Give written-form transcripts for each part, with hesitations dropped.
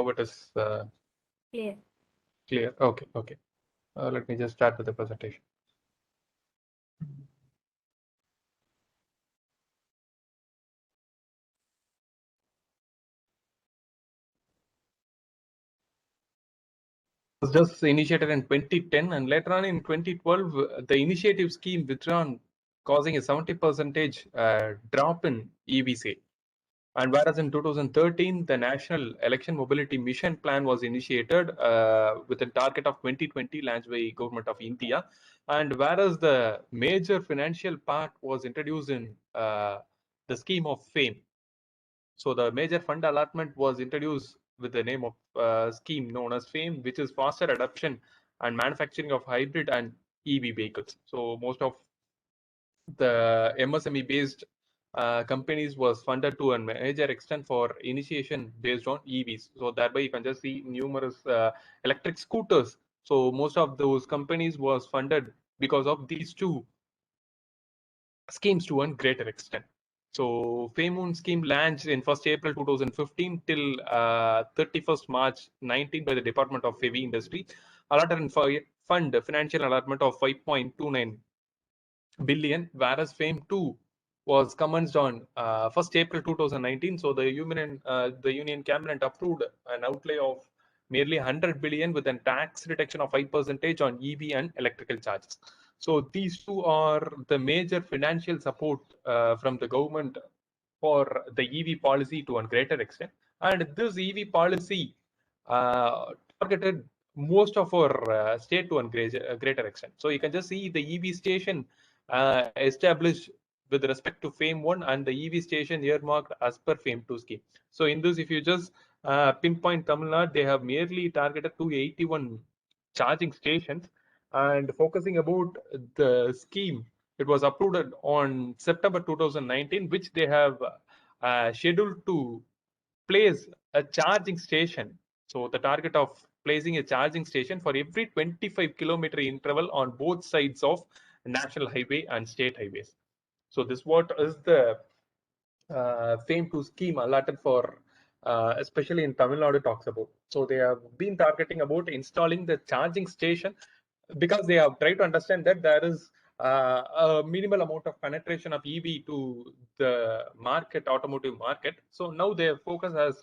now it is Clear. clear. Okay, okay. Let me just start with the presentation. Was just initiated in 2010, and later on in 2012, the initiative scheme withdrawn, causing a 70% drop in EV sale. And whereas in 2013, the National Election Mobility Mission Plan was initiated with a target of 2020 launched by Government of India. And whereas the major financial part was introduced in the scheme of FAME. So the major fund allotment was introduced with the name of scheme known as FAME, which is faster adoption and manufacturing of hybrid and EV vehicles. So most of the MSME based companies was funded to a major extent for initiation based on EVs. So thereby you can just see numerous electric scooters. So most of those companies was funded because of these two schemes to one greater extent. So FAME scheme launched in 1st April 2015 till 31st March 19 by the Department of Heavy Industry, allotted in fund financial allotment of 5.29 billion, whereas FAME 2 was commenced on 1st April 2019. So the Union Cabinet approved an outlay of nearly 100 billion with a tax reduction of 5% on EV and electrical charges. So these two are the major financial support from the government for the EV policy to a greater extent. And this EV policy targeted most of our state to a greater extent. So you can just see the EV station established with respect to FAME 1 and the EV station earmarked as per FAME 2 scheme. So in this, if you just pinpoint Tamil Nadu, they have merely targeted 281 charging stations, and focusing about the scheme, it was approved on September 2019, which they have scheduled to place a charging station. So the target of placing a charging station for every 25-kilometer interval on both sides of national highway and state highways. So this what is the FAME 2 scheme allotted for, especially in Tamil Nadu talks about. So they have been targeting about installing the charging station because they have tried to understand that there is a minimal amount of penetration of EV to the market, automotive market. So now their focus has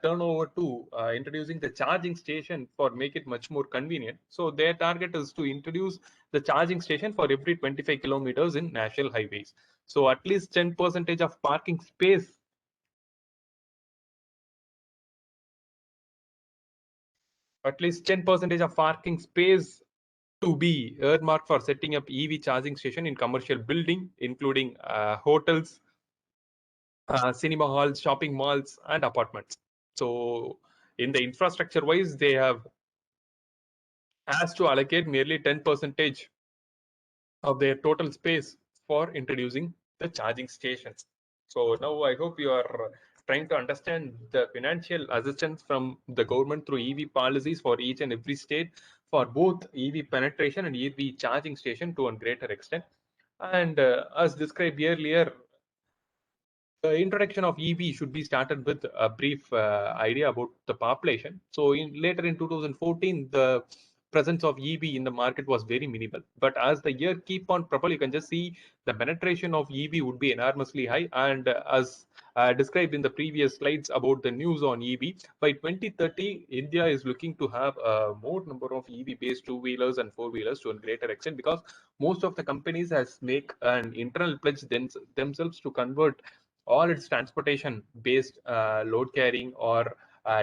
turned over to introducing the charging station for make it much more convenient. So their target is to introduce the charging station for every 25 kilometers in national highways. So at least 10% of parking space of parking space to be earmarked for setting up EV charging station in commercial building, including hotels, cinema halls, shopping malls, and apartments. So in the infrastructure wise, they have asked to allocate nearly 10% of their total space for introducing the charging stations. So now I hope you are trying to understand the financial assistance from the government through EV policies for each and every state for both EV penetration and EV charging station to a greater extent. And as described earlier, the introduction of EV should be started with a brief idea about the population. So later in 2014, the presence of EV in the market was very minimal. But as the year keep on propel, you can just see the penetration of EV would be enormously high. And as described in the previous slides about the news on EV, by 2030, India is looking to have a more number of EV-based two-wheelers and four-wheelers to a greater extent, because most of the companies has make an internal pledge themselves to convert all its transportation based load carrying or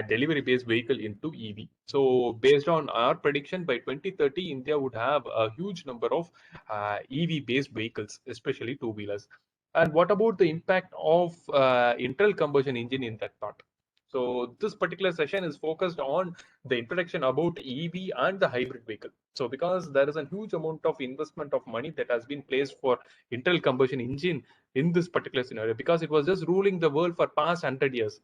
delivery based vehicle into EV. So based on our prediction, by 2030, India would have a huge number of EV based vehicles, especially two wheelers. And what about the impact of internal combustion engine in that thought? So this particular session is focused on the introduction about EV and the hybrid vehicle. So because there is a huge amount of investment of money that has been placed for internal combustion engine in this particular scenario, because it was just ruling the world for past 100 years.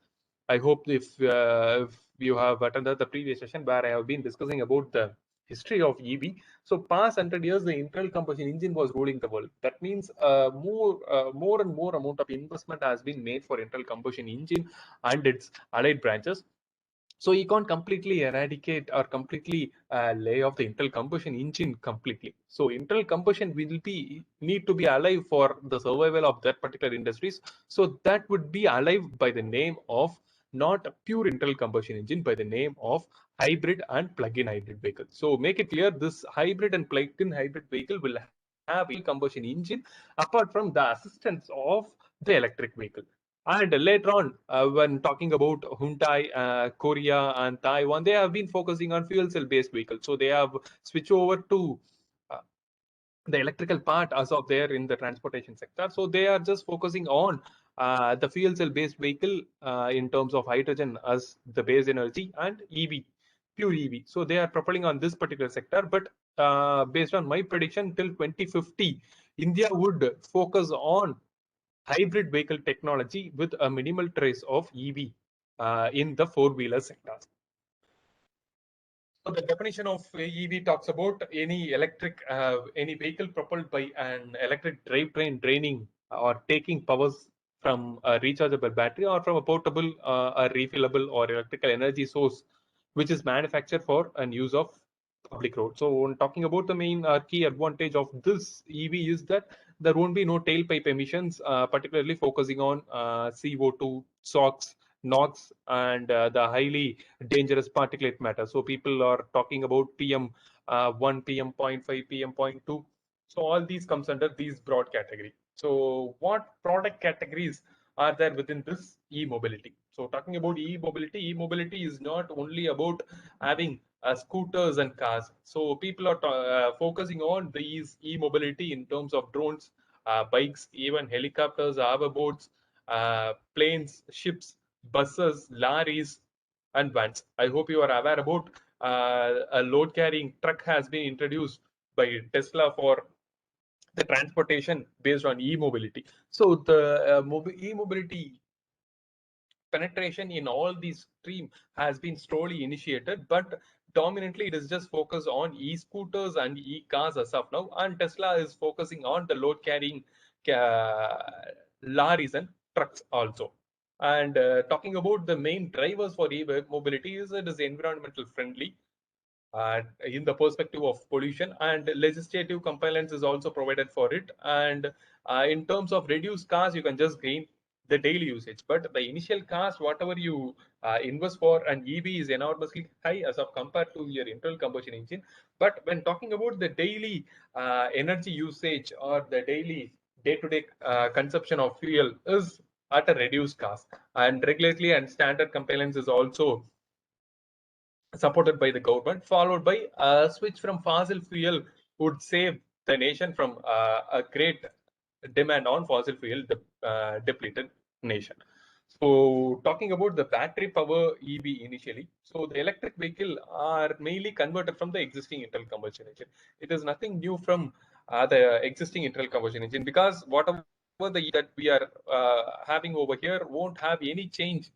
I hope if you have attended the previous session where I have been discussing about the history of EV. So past 100 years, the internal combustion engine was ruling the world. That means more and more amount of investment has been made for internal combustion engine and its allied branches. So you can't completely eradicate or completely lay off the internal combustion engine completely. So internal combustion will be need to be alive for the survival of that particular industries. So that would be alive by the name of not a pure internal combustion engine, by the name of hybrid and plug-in hybrid vehicle. So make it clear, this hybrid and plug-in hybrid vehicle will have a combustion engine apart from the assistance of the electric vehicle. And later on, when talking about Hyundai, Korea, and Taiwan, they have been focusing on fuel cell based vehicles. So they have switched over to uh, the electrical part as of there in the transportation sector. So they are just focusing on the fuel cell based vehicle in terms of hydrogen as the base energy and EV, pure EV. So they are propelling on this particular sector. But based on my prediction, till 2050, India would focus on hybrid vehicle technology with a minimal trace of EV in the four-wheeler sector. So the definition of EV talks about any vehicle propelled by an electric drivetrain draining or taking powers from a rechargeable battery or from a portable, a refillable or electrical energy source, which is manufactured for and use of public road. So when talking about the main key advantage of this EV is that there won't be no tailpipe emissions, particularly focusing on CO2, SOx, NOx, and the highly dangerous particulate matter. So people are talking about PM1, PM.5, PM.2. So all these comes under these broad category. So what product categories are there within this e-mobility? So talking about e-mobility is not only about having scooters and cars. So people are focusing on these e-mobility in terms of drones, bikes, even helicopters, hoverboards, planes, ships, buses, lorries, and vans. I hope you are aware about a load carrying truck has been introduced by Tesla for the transportation based on e-mobility. So the e-mobility penetration in all these stream has been slowly initiated, but dominantly it is just focused on e-scooters and e-cars as of now, and Tesla is focusing on the load carrying uh, lorries and trucks also. And talking about the main drivers for e-mobility is it is environmental friendly, in the perspective of pollution, and legislative compliance is also provided for it. And in terms of reduced cost, you can just gain the daily usage, but the initial cost whatever you invest for an EV is enormously high as of compared to your internal combustion engine. But when talking about the daily energy usage or the daily day-to-day consumption of fuel is at a reduced cost, and regulatory and standard compliance is also supported by the government, followed by a switch from fossil fuel would save the nation from a great demand on fossil fuel depleted nation. So talking about the battery power EV initially, so the electric vehicle are mainly converted from the existing internal combustion engine. It is nothing new from the existing internal combustion engine, because whatever the that we are having over here won't have any change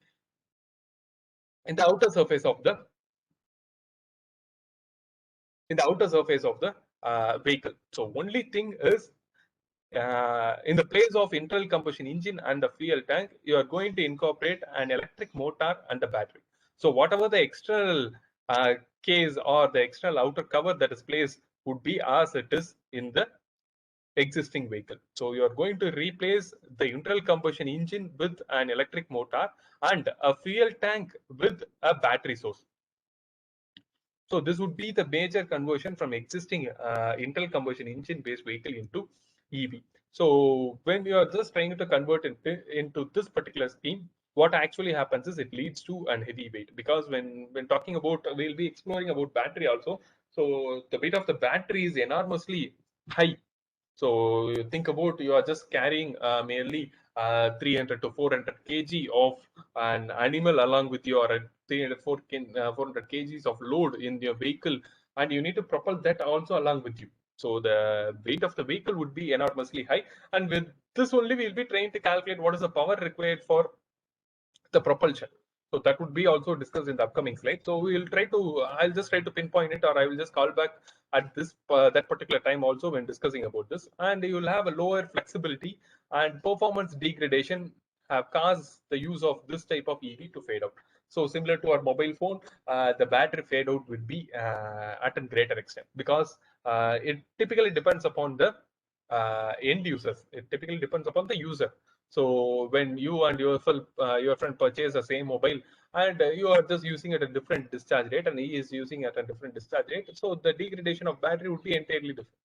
in the outer surface of the vehicle. So only thing is in the place of internal combustion engine and the fuel tank, you are going to incorporate an electric motor and the battery. So whatever the external case or the external outer cover that is placed would be as it is in the existing vehicle. So you are going to replace the internal combustion engine with an electric motor and a fuel tank with a battery source. So this would be the major conversion from existing internal combustion engine based vehicle into EV. So when you are just trying to convert into this particular scheme, what actually happens is it leads to an heavy weight, because when talking about, we'll be exploring about battery also. So the weight of the battery is enormously high. So you think about, you are just carrying merely 300 to 400 kg of an animal along with your 300 400 kgs of load in your vehicle, and you need to propel that also along with you. So the weight of the vehicle would be enormously high, and with this only we'll be trying to calculate what is the power required for the propulsion. So that would be also discussed in the upcoming slide. So we will try to, I'll just try to pinpoint it, or I will just call back at this that particular time also when discussing about this. And you will have a lower flexibility and performance degradation have caused the use of this type of EV to fade out. So similar to our mobile phone, the battery fade out would be at a greater extent, because it typically depends upon the end users. It typically depends upon the user. So when you and your friend purchase the same mobile, and you are just using it at a different discharge rate, and he is using it at a different discharge rate, so the degradation of battery would be entirely different.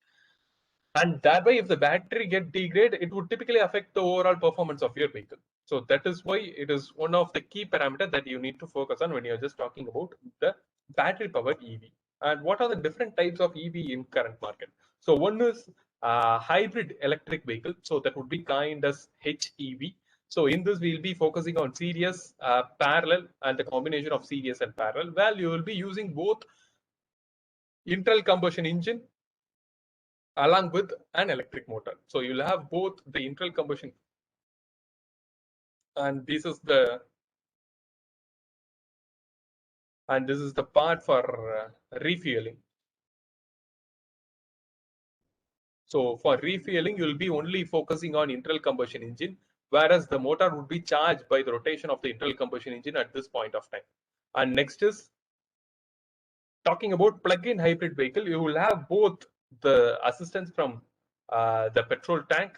And that way, if the battery get degraded, it would typically affect the overall performance of your vehicle. So that is why it is one of the key parameters that you need to focus on when you're just talking about the battery powered EV. And what are the different types of EV in current market? So one is hybrid electric vehicle. So that would be kind as HEV. So in this, we'll be focusing on series, parallel, and the combination of series and parallel, where you will be using both internal combustion engine along with an electric motor. So you'll have both the internal combustion, and this is the part for refueling. So for refueling, you'll be only focusing on internal combustion engine, whereas the motor would be charged by the rotation of the internal combustion engine at this point of time. And next is talking about plug-in hybrid vehicle. You will have both the assistance from the petrol tank,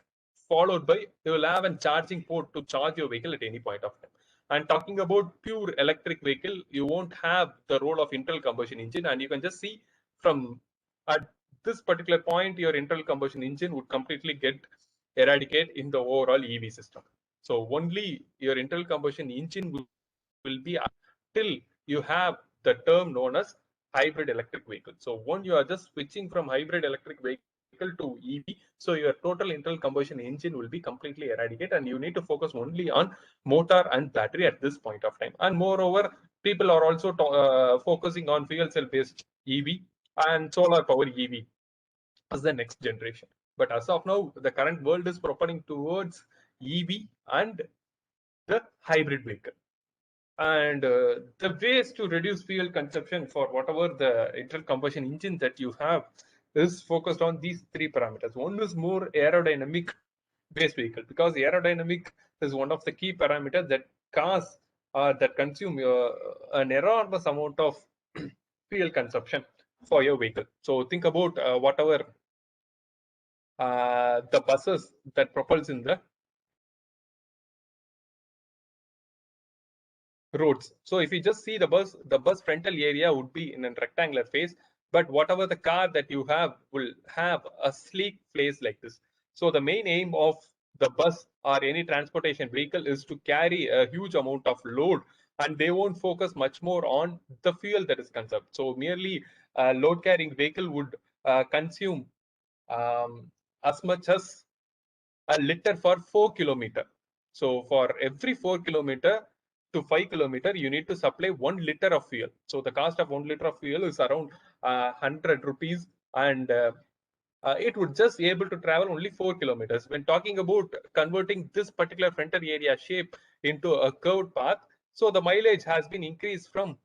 followed by you will have a charging port to charge your vehicle at any point of time. And talking about pure electric vehicle, you won't have the role of internal combustion engine, and you can just see from at this particular point, your internal combustion engine would completely get eradicated in the overall EV system. So only your internal combustion engine will be till you have the term known as hybrid electric vehicle. So when you are just switching from hybrid electric vehicle to EV, so your total internal combustion engine will be completely eradicated, and you need to focus only on motor and battery at this point of time. And moreover, people are also focusing on fuel cell based EV and solar power EV as the next generation. But as of now, the current world is propelling towards EV and the hybrid vehicle. And the ways to reduce fuel consumption for whatever the internal combustion engine that you have is focused on these three parameters. One is more aerodynamic based vehicle, because aerodynamic is one of the key parameters that cause that consume an enormous amount of fuel consumption for your vehicle. So think about whatever the buses that propels in the roads. So if you just see the bus frontal area would be in a rectangular face, but whatever the car that you have will have a sleek face like this. So the main aim of the bus or any transportation vehicle is to carry a huge amount of load, and they won't focus much more on the fuel that is consumed. So merely a load carrying vehicle would consume as much as a liter for 4 kilometer. So for every 4 kilometer to 5 kilometer, you need to supply 1 liter of fuel. So the cost of 1 liter of fuel is around 100 rupees, and it would just be able to travel only 4 kilometers. When talking about converting this particular frontal area shape into a curved path, so the mileage has been increased from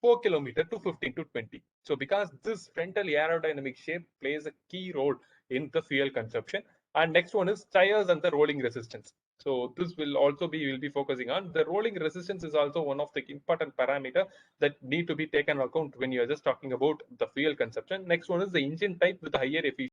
4 kilometer to 15 to 20. So because this frontal aerodynamic shape plays a key role in the fuel consumption. And next one is tires and the rolling resistance. So this will also be, we'll be focusing on. The rolling resistance is also one of the important parameter that need to be taken account when you are just talking about the fuel consumption. Next one is the engine type with higher efficiency.